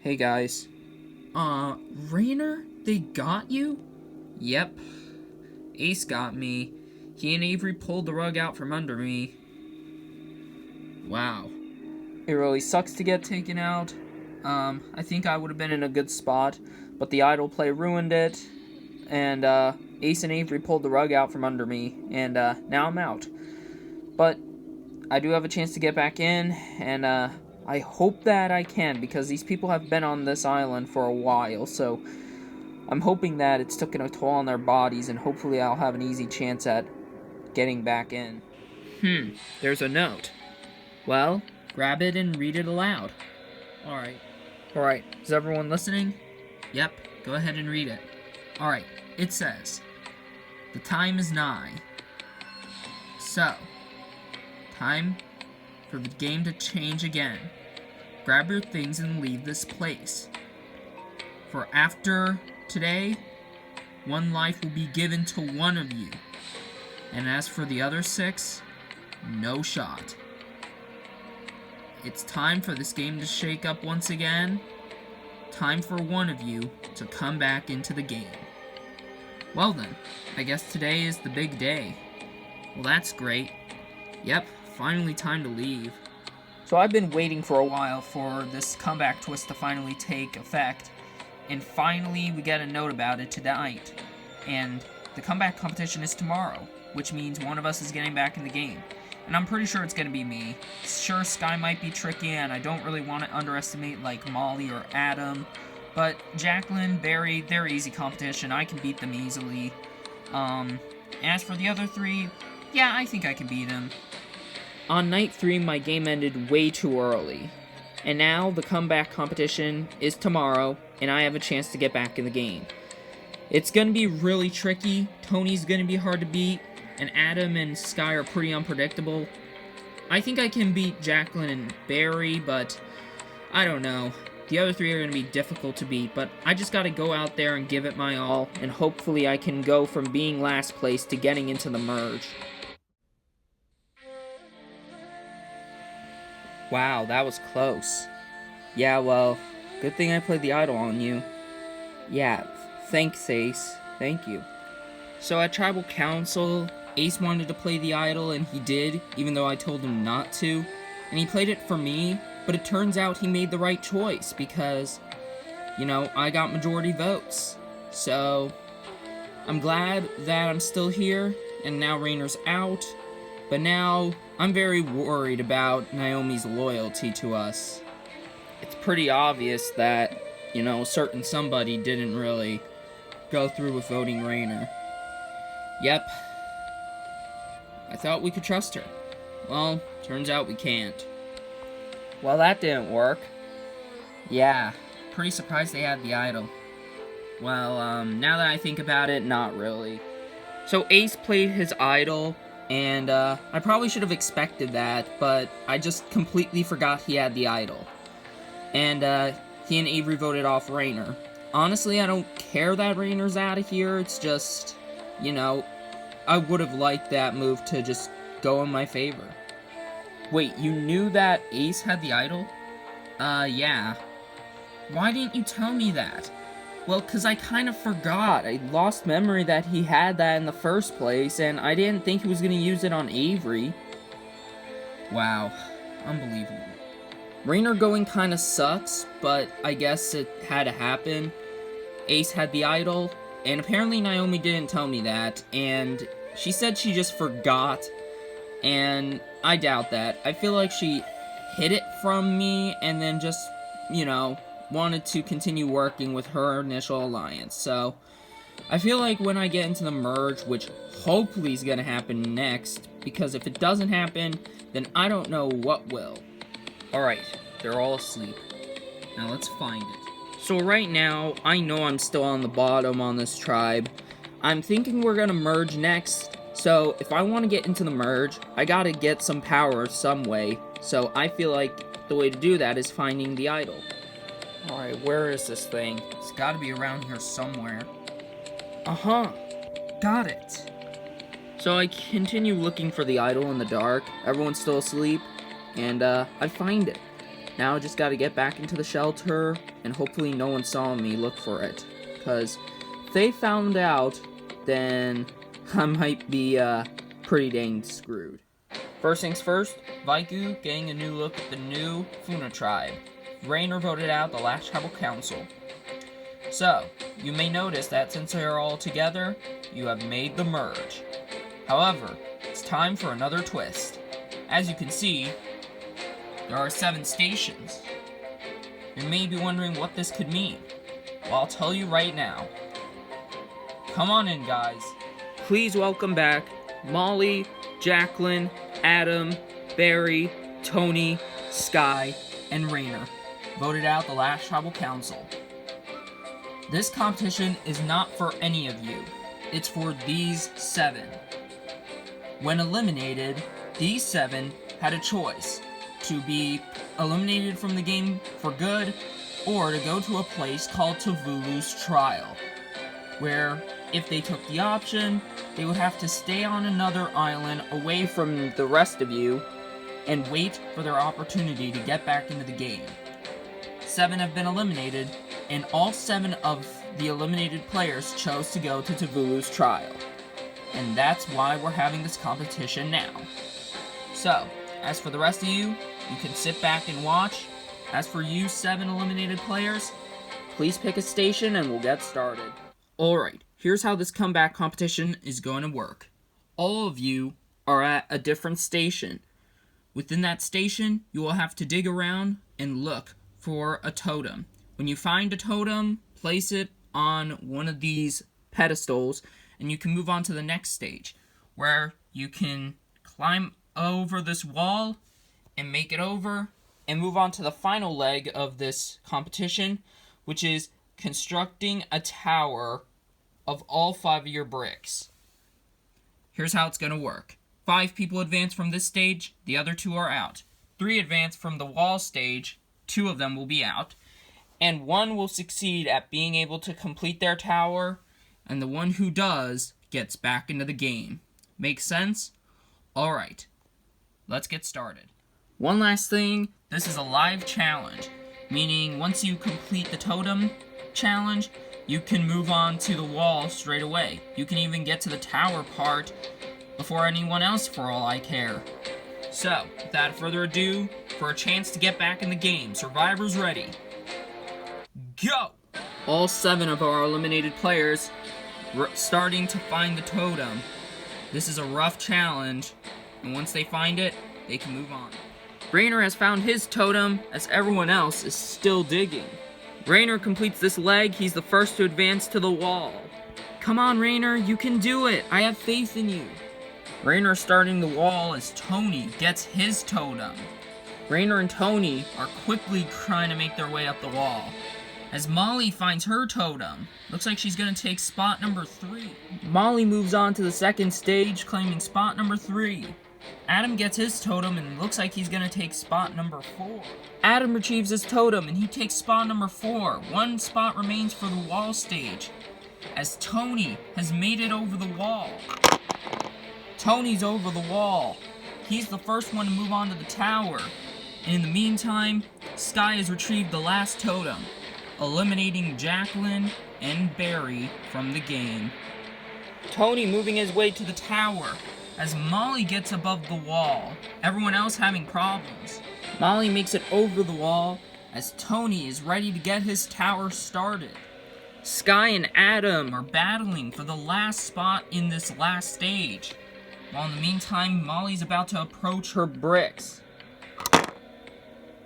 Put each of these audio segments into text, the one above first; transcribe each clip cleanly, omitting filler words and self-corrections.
Hey guys. Rainer? They got you? Yep. Ace got me. He and Avery pulled the rug out from under me. Wow. It really sucks to get taken out. I think I would have been in a good spot, but the idle play ruined it, and, Ace and Avery pulled the rug out from under me, and, now I'm out. But I do have a chance to get back in, and, I hope that I can, because these people have been on this island for a while, so I'm hoping that it's taken a toll on their bodies, and hopefully I'll have an easy chance at getting back in. There's a note. Well, grab it and read it aloud. Alright, is everyone listening? Yep, go ahead and read it. Alright, it says, "The time is nigh. So, time for the game to change again. Grab your things and leave this place. For after today, one life will be given to one of you. And as for the other 6, no shot. It's time for this game to shake up once again. Time for one of you to come back into the game." Well then, I guess today is the big day. Well, that's great. Yep, finally time to leave. So I've been waiting for a while for this comeback twist to finally take effect, and finally we get a note about it tonight. And the comeback competition is tomorrow, which means one of us is getting back in the game. And I'm pretty sure it's gonna be me. Sure, Sky might be tricky, and I don't really want to underestimate, like, Molly or Adam. But Jacqueline, Barry, they're easy competition. I can beat them easily. As for the other 3, yeah, I think I can beat them. On night 3, my game ended way too early. And now the comeback competition is tomorrow, and I have a chance to get back in the game. It's gonna be really tricky. Tony's gonna be hard to beat, and Adam and Sky are pretty unpredictable. I think I can beat Jacqueline and Barry, but I don't know. The other 3 are going to be difficult to beat, but I just got to go out there and give it my all, and hopefully I can go from being last place to getting into the merge. Wow, that was close. Yeah, well, good thing I played the idol on you. Yeah, thanks, Ace. Thank you. So at Tribal Council, Ace wanted to play the idol, and he did, even though I told him not to. And he played it for me, but it turns out he made the right choice, because, I got majority votes. So, I'm glad that I'm still here, and now Rainer's out, but now I'm very worried about Naomi's loyalty to us. It's pretty obvious that, certain somebody didn't really go through with voting Rainer. Yep. I thought we could trust her. Well, turns out we can't. Well, that didn't work. Yeah, pretty surprised they had the idol. Well, now that I think about it, not really. So Ace played his idol, and I probably should have expected that, but I just completely forgot he had the idol. And he and Avery voted off Rainer. Honestly, I don't care that Rainer's out of here, it's just, I would have liked that move to just go in my favor. Wait, you knew that Ace had the idol? Yeah. Why didn't you tell me that? Well, 'cause I kind of forgot. I lost memory that he had that in the first place, and I didn't think he was gonna use it on Avery. Wow. Unbelievable. Rainer going kinda sucks, but I guess it had to happen. Ace had the idol, and apparently Naomi didn't tell me that, and she said she just forgot, and I doubt that. I feel like she hid it from me and then just, wanted to continue working with her initial alliance. So, I feel like when I get into the merge, which hopefully is going to happen next, because if it doesn't happen, then I don't know what will. Alright, they're all asleep. Now let's find it. So right now, I know I'm still on the bottom on this tribe. I'm thinking we're going to merge next. So, if I want to get into the merge, I gotta get some power some way. So, I feel like the way to do that is finding the idol. Alright, where is this thing? It's gotta be around here somewhere. Got it. So I continue looking for the idol in the dark. Everyone's still asleep. And, I find it. Now I just gotta get back into the shelter, and hopefully no one saw me look for it. Because if they found out, then I might be pretty dang screwed. First things first, Vaiku getting a new look at the new Funa tribe. Rainer voted out the last tribal council. So, you may notice that since they are all together, you have made the merge. However, it's time for another twist. As you can see, there are 7 stations. You may be wondering what this could mean. Well, I'll tell you right now. Come on in, guys. Please welcome back Molly, Jacqueline, Adam, Barry, Tony, Sky, and Rainer. Voted out the last tribal council. This competition is not for any of you. It's for these 7. When eliminated, these 7 had a choice to be eliminated from the game for good, or to go to a place called Tuvalu's Trial, where if they took the option, they would have to stay on another island away from the rest of you and wait for their opportunity to get back into the game. 7 have been eliminated, and all 7 of the eliminated players chose to go to Tuvalu's Trial. And that's why we're having this competition now. So, as for the rest of you, you can sit back and watch. As for you 7 eliminated players, please pick a station and we'll get started. Alright, here's how this comeback competition is going to work. All of you are at a different station. Within that station, you will have to dig around and look for a totem. When you find a totem, place it on one of these pedestals, and you can move on to the next stage, where you can climb over this wall and make it over, and move on to the final leg of this competition, which is constructing a tower of all 5 of your bricks. Here's how it's going to work. 5 people advance from this stage, the other 2 are out. 3 advance from the wall stage, 2 of them will be out, and 1 will succeed at being able to complete their tower, and the one who does gets back into the game. Make sense? Alright, let's get started. One last thing, this is a live challenge, meaning once you complete the totem challenge, you can move on to the wall straight away. You can even get to the tower part before anyone else for all I care. So, without further ado, for a chance to get back in the game, survivors ready. Go! All 7 of our eliminated players starting to find the totem. This is a rough challenge, and once they find it, they can move on. Rainer has found his totem, as everyone else is still digging. Rainer completes this leg, he's the first to advance to the wall. Come on, Rainer, you can do it! I have faith in you! Rainer starting the wall as Tony gets his totem. Rainer and Tony are quickly trying to make their way up the wall. As Molly finds her totem, looks like she's gonna take spot number 3. Molly moves on to the second stage, claiming spot number 3. Adam gets his totem and looks like he's gonna take spot number 4. Adam retrieves his totem and he takes spot number 4. 1 spot remains for the wall stage, as Tony has made it over the wall. Tony's over the wall. He's the first one to move on to the tower. And in the meantime, Sky has retrieved the last totem, eliminating Jacqueline and Barry from the game. Tony moving his way to the tower, as Molly gets above the wall, everyone else having problems. Molly makes it over the wall, as Tony is ready to get his tower started. Sky and Adam are battling for the last spot in this last stage, while in the meantime, Molly's about to approach her bricks.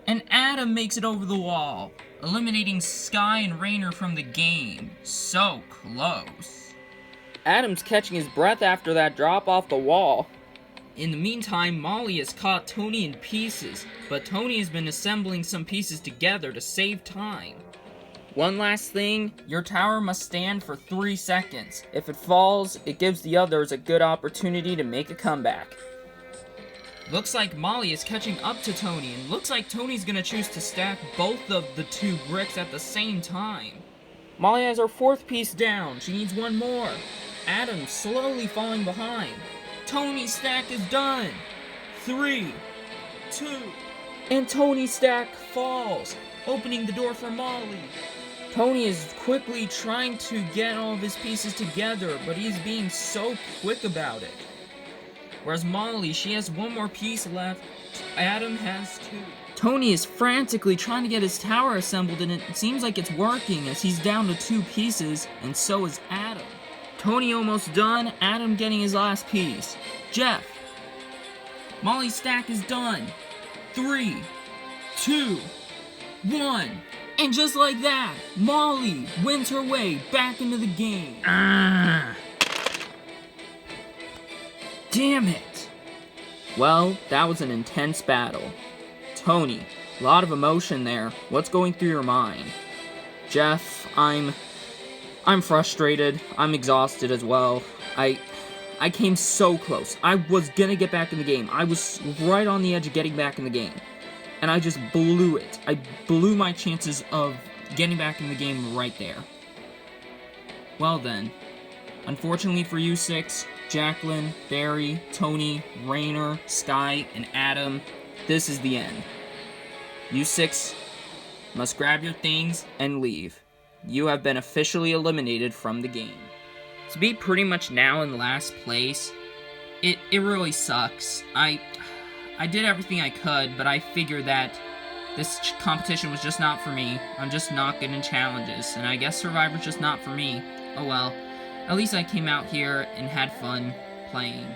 And Adam makes it over the wall, eliminating Sky and Rainer from the game. So close. Adam's catching his breath after that drop off the wall. In the meantime, Molly has caught Tony in pieces, but Tony has been assembling some pieces together to save time. One last thing, your tower must stand for 3 seconds. If it falls, it gives the others a good opportunity to make a comeback. Looks like Molly is catching up to Tony, and looks like Tony's gonna choose to stack both of the 2 bricks at the same time. Molly has her 4th piece down. She needs 1 more. Adam slowly falling behind. Tony's stack is done. 3, 2, And Tony's stack falls, opening the door for Molly. Tony is quickly trying to get all of his pieces together, but he's being so quick about it. Whereas Molly, she has one more piece left. Adam has two. Tony is frantically trying to get his tower assembled, and it seems like it's working as he's down to 2 pieces, and so is Adam. Tony almost done, Adam getting his last piece. Jeff. Molly's stack is done. 3, 2, 1. And just like that, Molly wins her way back into the game. Damn it. Well, that was an intense battle. Tony, a lot of emotion there. What's going through your mind? Jeff, I'm frustrated. I'm exhausted as well. I came so close. I was gonna get back in the game. I was right on the edge of getting back in the game. And I just blew it. I blew my chances of getting back in the game right there. Well then, unfortunately for you 6, Jacqueline, Barry, Tony, Rainer, Sky, and Adam, this is the end. You 6 must grab your things and leave. You have been officially eliminated from the game. To be pretty much now in last place, it really sucks. I did everything I could, but I figured that this competition was just not for me. I'm just not good in challenges, and I guess Survivor's just not for me. Oh well. At least I came out here and had fun playing.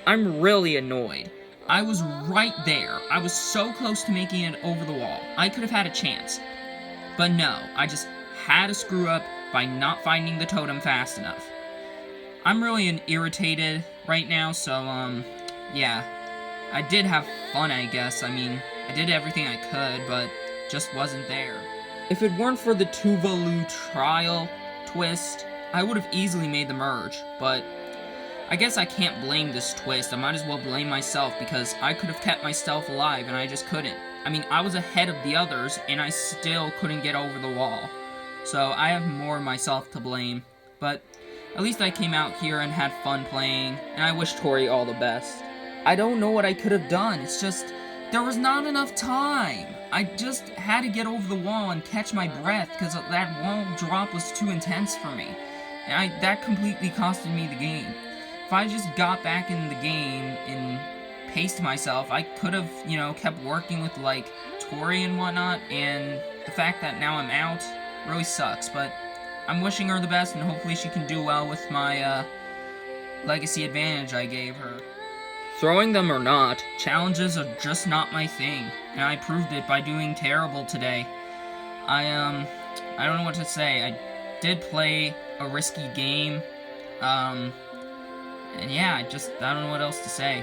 I'm really annoyed. I was right there. I was so close to making it over the wall. I could have had a chance. But no, I just had a screw up by not finding the totem fast enough. I'm really irritated right now, so, yeah. I did have fun, I guess. I mean, I did everything I could, but just wasn't there. If it weren't for the Tuvalu trial twist, I would have easily made the merge, but I guess I can't blame this twist. I might as well blame myself because I could have kept myself alive and I just couldn't. I mean, I was ahead of the others and I still couldn't get over the wall. So I have more myself to blame, but at least I came out here and had fun playing, and I wish Tori all the best. I don't know what I could have done. It's just, there was not enough time. I just had to get over the wall and catch my breath because that wall drop was too intense for me. And that completely costed me the game. If I just got back in the game and paced myself, I could have, kept working with, Tori and whatnot, and the fact that now I'm out really sucks, but I'm wishing her the best, and hopefully she can do well with my, legacy advantage I gave her. Throwing them or not, challenges are just not my thing, and I proved it by doing terrible today. I don't know what to say. I did play a risky game, and yeah, I don't know what else to say.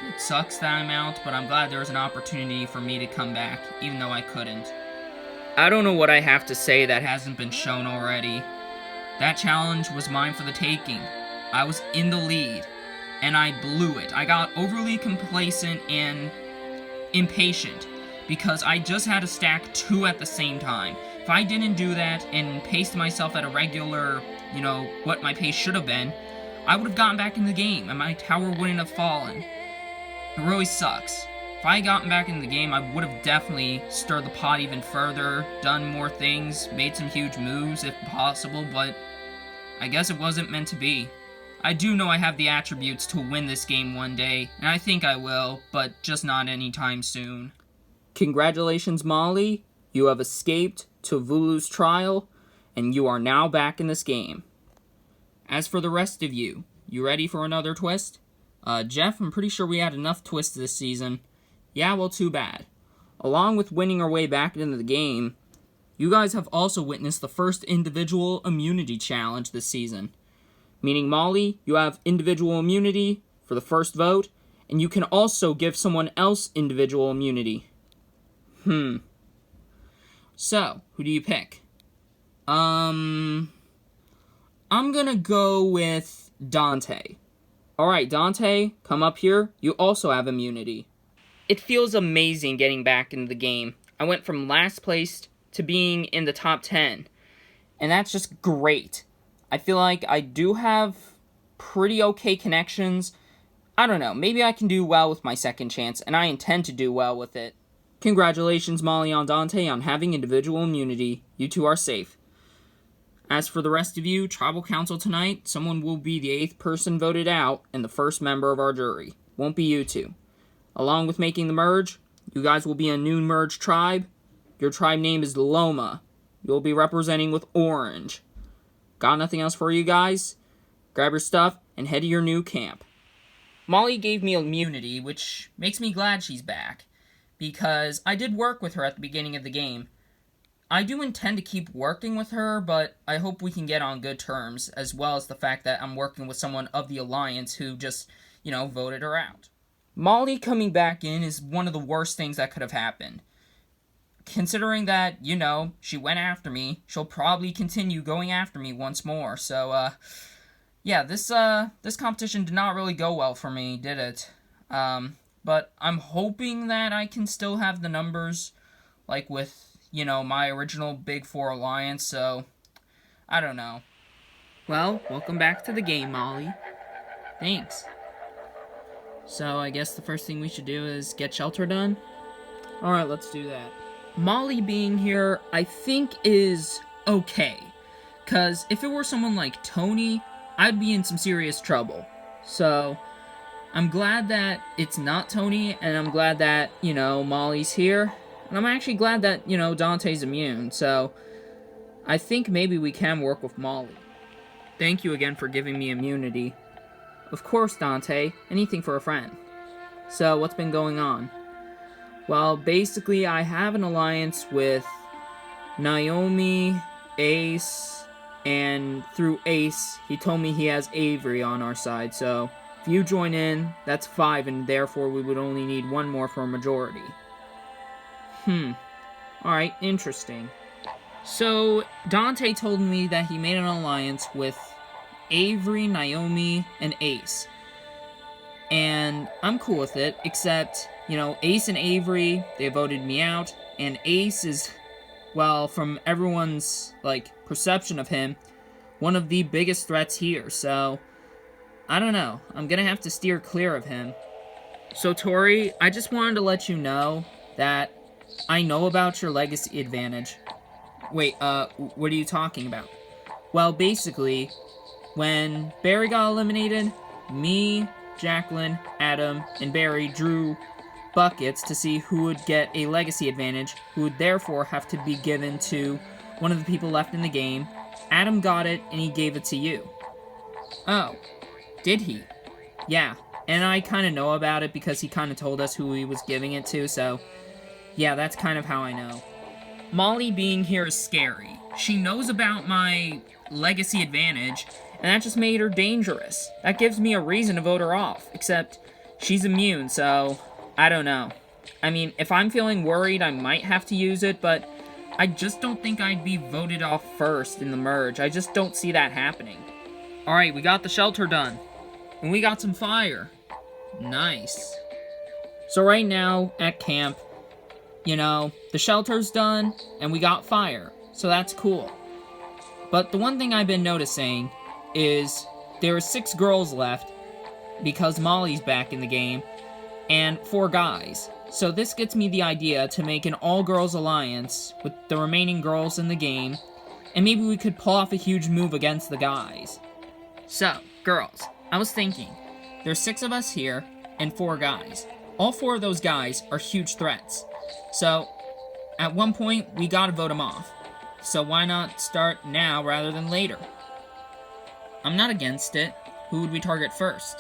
It sucks that I'm out, but I'm glad there was an opportunity for me to come back, even though I couldn't. I don't know what I have to say that hasn't been shown already. That challenge was mine for the taking. I was in the lead, and I blew it. I got overly complacent and impatient because I just had to stack 2 at the same time. If I didn't do that and paced myself at a regular, what my pace should have been, I would have gotten back in the game and my tower wouldn't have fallen. It really sucks. If I had gotten back in the game, I would have definitely stirred the pot even further, done more things, made some huge moves if possible, but I guess it wasn't meant to be. I do know I have the attributes to win this game one day, and I think I will, but just not anytime soon. Congratulations, Molly. You have escaped Tuvalu's trial, and you are now back in this game. As for the rest of you ready for another twist? Jeff, I'm pretty sure we had enough twists this season. Yeah, well, too bad. Along with winning our way back into the game, you guys have also witnessed the first individual immunity challenge this season. Meaning, Molly, you have individual immunity for the first vote, and you can also give someone else individual immunity. So, who do you pick? I'm gonna go with Dante. Alright, Dante, come up here. You also have immunity. It feels amazing getting back into the game. I went from last place to being in the top 10. And that's just great. I feel like I do have pretty okay connections. I don't know, maybe I can do well with my second chance, and I intend to do well with it. Congratulations, Molly and Dante, on having individual immunity. You two are safe. As for the rest of you, Tribal Council tonight, someone will be the 8th person voted out and the first member of our jury. Won't be you two. Along with making the merge, you guys will be a new merge tribe. Your tribe name is Loma. You'll be representing with Orange. Got nothing else for you guys? Grab your stuff and head to your new camp. Molly gave me immunity, which makes me glad she's back, because I did work with her at the beginning of the game. I do intend to keep working with her, but I hope we can get on good terms, as well as the fact that I'm working with someone of the Alliance who just, voted her out. Molly coming back in is one of the worst things that could have happened. Considering that, she went after me, she'll probably continue going after me once more, so, yeah, this competition did not really go well for me, did it? But I'm hoping that I can still have the numbers, like with, my original Big Four Alliance, so I don't know. Well, welcome back to the game, Molly. Thanks. So I guess the first thing we should do is get shelter done? Alright, let's do that. Molly being here, I think, is okay. Because if it were someone like Tony, I'd be in some serious trouble. So I'm glad that it's not Tony, and I'm glad that, Molly's here. And I'm actually glad that, Dante's immune, so I think maybe we can work with Molly. Thank you again for giving me immunity. Of course, Dante. Anything for a friend. So, what's been going on? Well, basically, I have an alliance with Naomi, Ace, and through Ace, he told me he has Avery on our side, so if you join in, that's 5, and therefore we would only need 1 more for a majority. Alright, interesting. So, Dante told me that he made an alliance with Avery, Naomi, and Ace. And I'm cool with it, except, Ace and Avery, they voted me out, and Ace is, well, from everyone's, perception of him, one of the biggest threats here, so I don't know. I'm gonna have to steer clear of him. So, Tori, I just wanted to let you know that I know about your legacy advantage. Wait, what are you talking about? Well, basically, when Barry got eliminated, me, Jacqueline, Adam, and Barry drew buckets to see who would get a legacy advantage, who would therefore have to be given to one of the people left in the game. Adam got it, and he gave it to you. Oh, did he? Yeah, and I kind of know about it because he kind of told us who he was giving it to, so yeah, that's kind of how I know. Molly being here is scary. She knows about my legacy advantage, and that just made her dangerous. That gives me a reason to vote her off, except she's immune, so I don't know. I mean, if I'm feeling worried, I might have to use it, but I just don't think I'd be voted off first in the merge. I just don't see that happening. Alright, we got the shelter done. And we got some fire. Nice. So right now, at camp, the shelter's done, and we got fire, so that's cool. But the one thing I've been noticing is there are 6 girls left, because Molly's back in the game, and 4 guys. So this gets me the idea to make an all-girls alliance with the remaining girls in the game, and maybe we could pull off a huge move against the guys. So, girls, I was thinking, there's 6 of us here, and 4 guys. All 4 of those guys are huge threats. So, at one point, we gotta vote them off. So why not start now rather than later? I'm not against it. Who would we target first?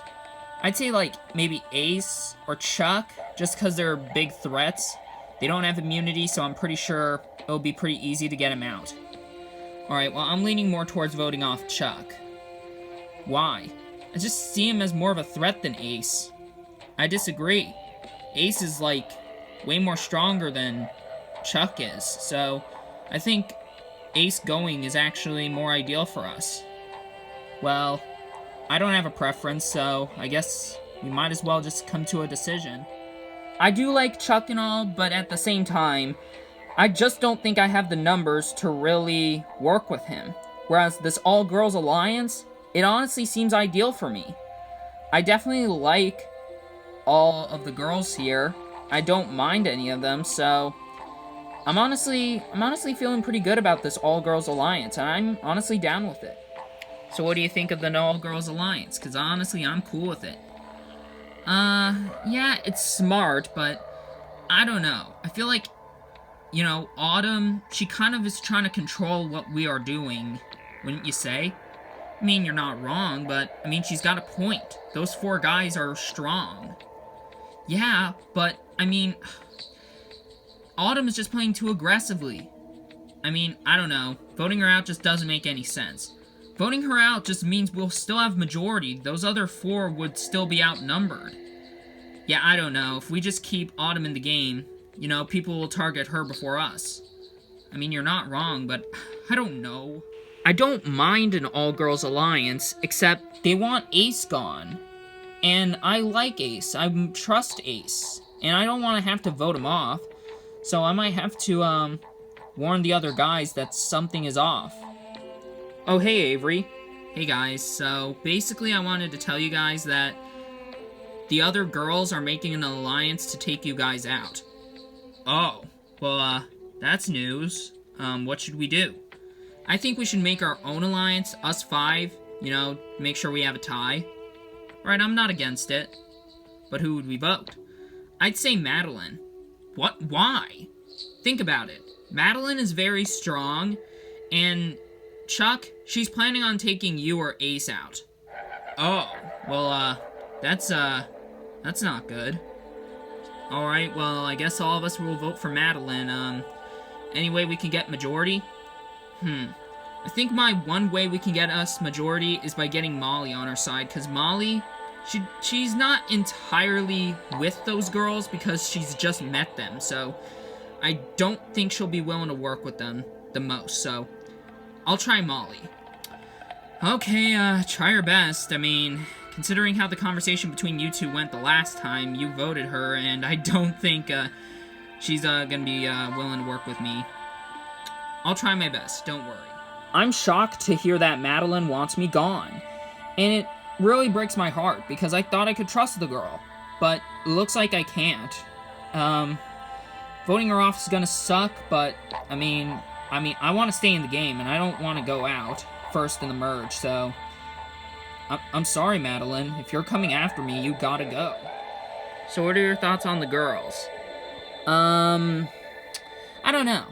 I'd say, maybe Ace or Chuck, just because they're big threats. They don't have immunity, so I'm pretty sure it'll be pretty easy to get them out. Alright, well, I'm leaning more towards voting off Chuck. Why? I just see him as more of a threat than Ace. I disagree. Ace is, way more stronger than Chuck is, so I think Ace going is actually more ideal for us. Well, I don't have a preference, so I guess we might as well just come to a decision. I do like Chuck and all, but at the same time, I just don't think I have the numbers to really work with him. Whereas this all-girls alliance, it honestly seems ideal for me. I definitely like all of the girls here, I don't mind any of them, so I'm honestly feeling pretty good about this all-girls alliance, and I'm honestly down with it. So what do you think of the all-girls alliance? Because honestly, I'm cool with it. Yeah, it's smart, but I don't know. I feel like, you know, Autumn, she kind of is trying to control what we are doing, wouldn't you say? I mean, you're not wrong, but, I mean, she's got a point. Those 4 guys are strong. Yeah, but, I mean, Autumn is just playing too aggressively. I mean, I don't know. Voting her out just doesn't make any sense. Voting her out just means we'll still have majority. Those other 4 would still be outnumbered. Yeah, I don't know. If we just keep Autumn in the game, you know, people will target her before us. I mean, you're not wrong, but I don't know. I don't mind an all-girls alliance, except they want Ace gone. And I like Ace. I trust Ace. And I don't want to have to vote him off. So I might have to, warn the other guys that something is off. Oh, hey, Avery. Hey, guys. So, basically, I wanted to tell you guys that the other girls are making an alliance to take you guys out. Oh, well, that's news. What should we do? I think we should make our own alliance, us 5, you know, make sure we have a tie. Right, I'm not against it. But who would we vote? I'd say Madeline. What? Why? Think about it. Madeline is very strong, and Chuck, she's planning on taking you or Ace out. Oh, well, that's not good. Alright, well, I guess all of us will vote for Madeline. Any way we can get majority? I think my one way we can get us majority is by getting Molly on our side, because Molly, she's not entirely with those girls because she's just met them, so I don't think she'll be willing to work with them the most, so I'll try Molly. Okay, try her best. I mean, considering how the conversation between you two went the last time, you voted her, and I don't think, she's, gonna be, willing to work with me. I'll try my best, don't worry. I'm shocked to hear that Madeline wants me gone, and it really breaks my heart, because I thought I could trust the girl, but it looks like I can't. Voting her off is gonna suck, but, I mean, I want to stay in the game, and I don't want to go out first in the merge, so I'm sorry, Madeline. If you're coming after me, you gotta go. So what are your thoughts on the girls? I don't know.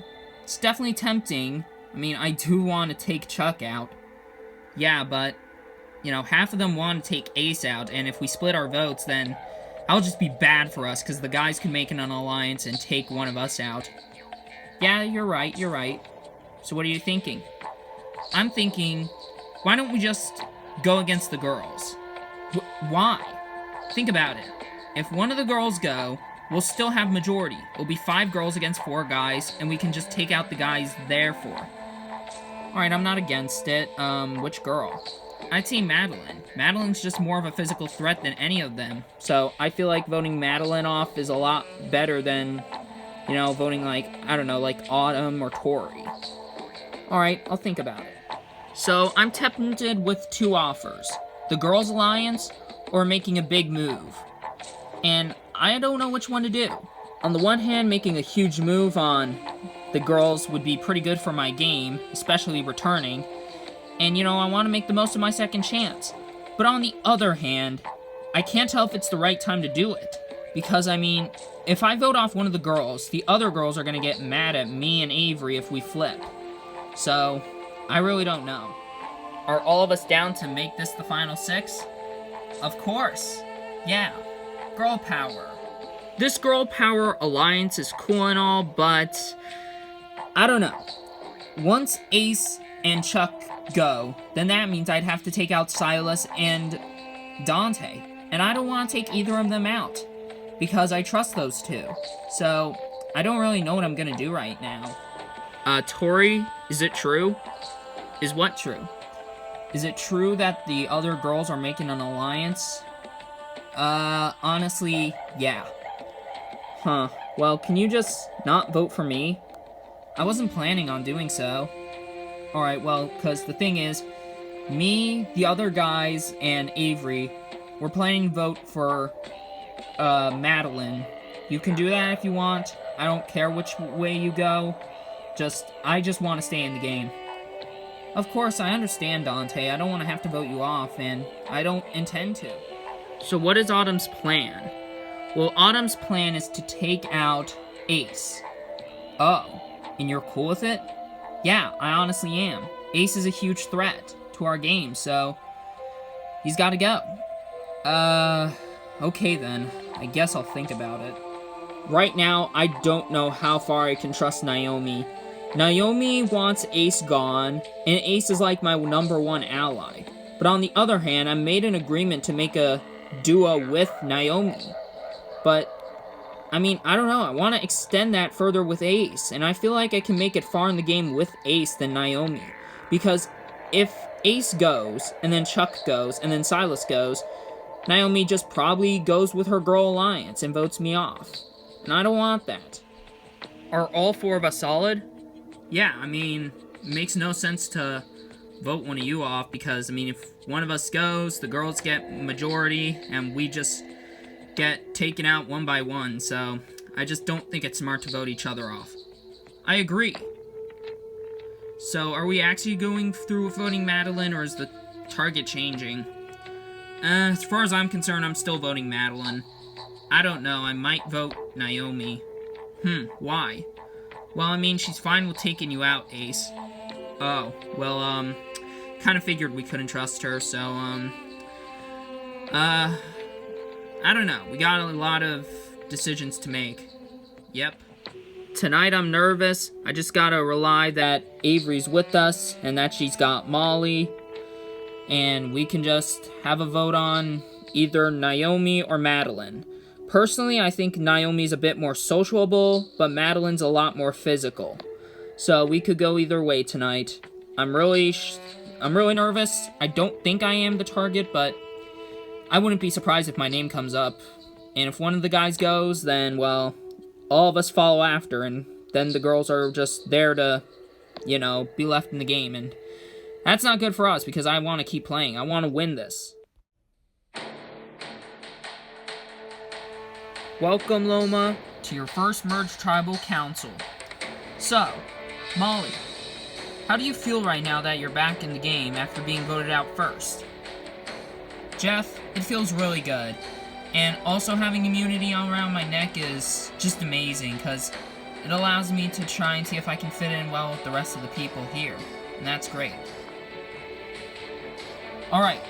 It's definitely tempting. I mean, I do want to take Chuck out. Yeah, but, you know, half of them want to take Ace out, and if we split our votes, then that'll just be bad for us, because the guys can make an alliance and take one of us out. Yeah, you're right. So what are you thinking? I'm thinking, why don't we just go against the girls? Why? Think about it. If one of the girls go, we'll still have majority. It'll be 5 girls against 4 guys, and we can just take out the guys therefore. Alright, I'm not against it. Which girl? I'd say Madeline. Madeline's just more of a physical threat than any of them. So I feel like voting Madeline off is a lot better than, you know, voting like, I don't know, like Autumn or Tori. Alright, I'll think about it. So I'm tempted with 2 offers. The Girls Alliance or making a big move. And I don't know which one to do. On the one hand, making a huge move on the girls would be pretty good for my game, especially returning. And, you know, I want to make the most of my second chance. But on the other hand, I can't tell if it's the right time to do it. Because, I mean, if I vote off one of the girls, the other girls are going to get mad at me and Avery if we flip. So, I really don't know. Are all of us down to make this the final 6? Of course. Yeah. Girl power. This girl power alliance is cool and all, but I don't know. Once Ace and Chuck go, then that means I'd have to take out Silas and Dante. And I don't want to take either of them out, because I trust those 2. So, I don't really know what I'm gonna do right now. Tori, is it true? Is what true? Is it true that the other girls are making an alliance? Honestly, yeah. Huh. Well, can you just not vote for me? I wasn't planning on doing so. Alright, well, because the thing is, me, the other guys, and Avery, we're planning to vote for, Madeline, You can do that if you want. I don't care which way you go. I just want to stay in the game. Of course, I understand, Dante. I don't want to have to vote you off, and I don't intend to. So what is Autumn's plan? Well, Autumn's plan is to take out Ace. Oh, and you're cool with it? Yeah, I honestly am. Ace is a huge threat to our game, so he's gotta go. Okay then. I guess I'll think about it. Right now, I don't know how far I can trust Naomi. Naomi wants Ace gone, and Ace is like my #1 ally. But on the other hand, I made an agreement to make a duo with Naomi. But, I mean, I don't know, I want to extend that further with Ace, and I feel like I can make it far in the game with Ace than Naomi. Because if Ace goes, and then Chuck goes, and then Silas goes, Naomi just probably goes with her girl alliance and votes me off. And I don't want that. Are all 4 of us solid? Yeah, I mean, it makes no sense to vote one of you off because, I mean, if one of us goes, the girls get majority, and we just get taken out one by one, so I just don't think it's smart to vote each other off. I agree. So, are we actually going through with voting Madeline, or is the target changing? As far as I'm concerned, I'm still voting Madeline. I don't know, I might vote Naomi. Why? Well, I mean, she's fine with taking you out, Ace. Oh, well, kind of figured we couldn't trust her, so, I don't know. We got a lot of decisions to make. Yep. Tonight I'm nervous. I just gotta rely that Avery's with us, and that she's got Molly, and we can just have a vote on either Naomi or Madeline. Personally, I think Naomi's a bit more sociable, but Madeline's a lot more physical. So we could go either way tonight. I'm really nervous. I don't think I am the target, but I wouldn't be surprised if my name comes up. And if one of the guys goes, then, well, all of us follow after, and then the girls are just there to, be left in the game. And that's not good for us, because I want to keep playing. I want to win this. Welcome, Loma, to your first Merged Tribal Council. So, Molly, how do you feel right now that you're back in the game after being voted out first? Jeff, it feels really good. And also having immunity all around my neck is just amazing, because it allows me to try and see if I can fit in well with the rest of the people here. And that's great. Alright,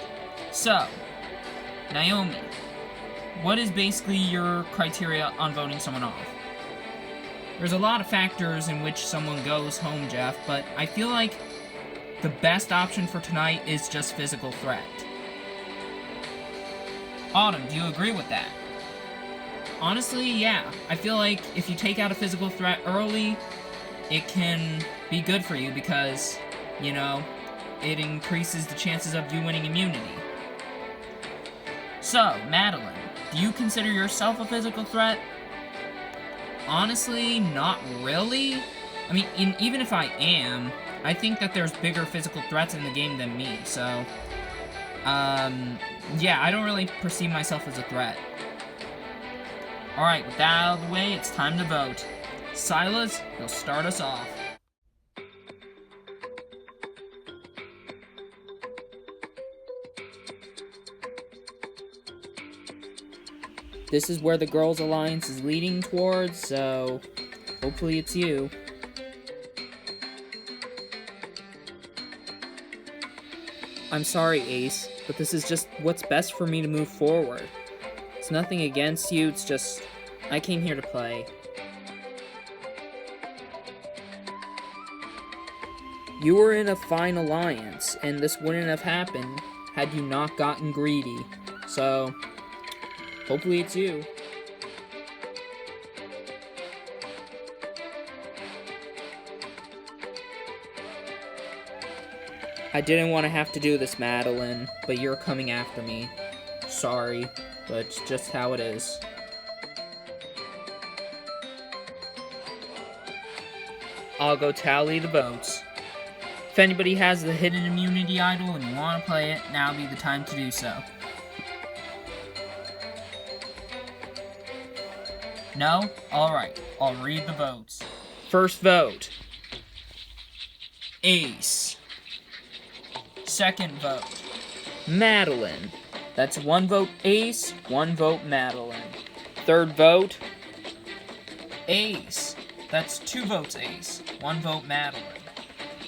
so, Naomi, what is basically your criteria on voting someone off? There's a lot of factors in which someone goes home, Jeff, but I feel like the best option for tonight is just physical threat. Autumn, do you agree with that? Honestly, yeah. I feel like if you take out a physical threat early, it can be good for you because, it increases the chances of you winning immunity. So, Madeline, do you consider yourself a physical threat? Honestly, not really. I mean, even if I am, I think that there's bigger physical threats in the game than me, so yeah, I don't really perceive myself as a threat. Alright, with that out of the way, it's time to vote. Silas, you'll start us off. This is where the Girls Alliance is leading towards, so hopefully it's you. I'm sorry, Ace, but this is just what's best for me to move forward. It's nothing against you, it's just, I came here to play. You were in a fine alliance, and this wouldn't have happened had you not gotten greedy. So, hopefully it's you. I didn't want to have to do this, Madeline, but you're coming after me. Sorry, but it's just how it is. I'll go tally the votes. If anybody has the hidden immunity idol and you want to play it, now would be the time to do so. No? Alright, I'll read the votes. First vote, Ace. Second vote, Madeline. That's 1 vote Ace, 1 vote Madeline. Third vote, Ace. That's 2 votes Ace, 1 vote Madeline.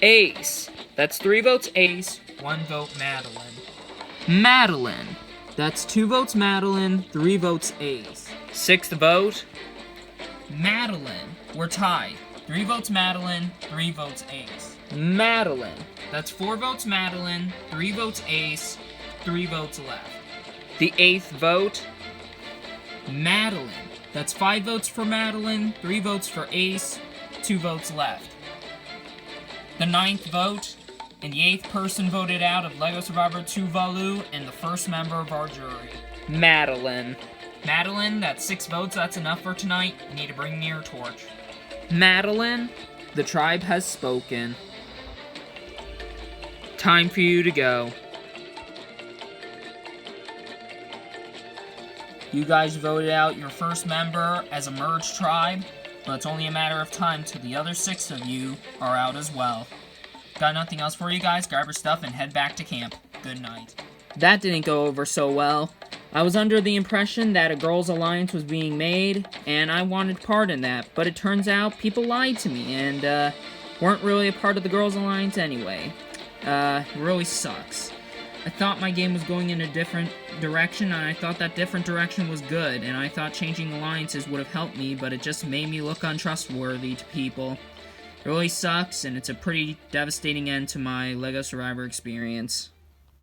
Ace. That's 3 votes Ace, 1 vote Madeline. Madeline. That's 2 votes Madeline, 3 votes Ace. Sixth vote, Madeline. We're tied. 3 votes Madeline, 3 votes Ace. Madeline. That's 4 votes Madeline, 3 votes Ace, 3 votes left. The 8th vote, Madeline. That's 5 votes for Madeline, 3 votes for Ace, 2 votes left. The 9th vote, and the 8th person voted out of LEGO Survivor Tuvalu, and the first member of our jury, Madeline. Madeline, that's 6 votes, that's enough for tonight. You need to bring me your torch. Madeline, the tribe has spoken. Time for you to go. You guys voted out your first member as a merged tribe, but it's only a matter of time till the other 6 of you are out as well. Got nothing else for you guys? Grab your stuff and head back to camp. Good night. That didn't go over so well. I was under the impression that a girls' alliance was being made, and I wanted part in that, but it turns out people lied to me, and, weren't really a part of the girls' alliance anyway. It really sucks. I thought my game was going in a different direction, and I thought that different direction was good, and I thought changing alliances would have helped me, but it just made me look untrustworthy to people. It really sucks, and it's a pretty devastating end to my LEGO Survivor experience.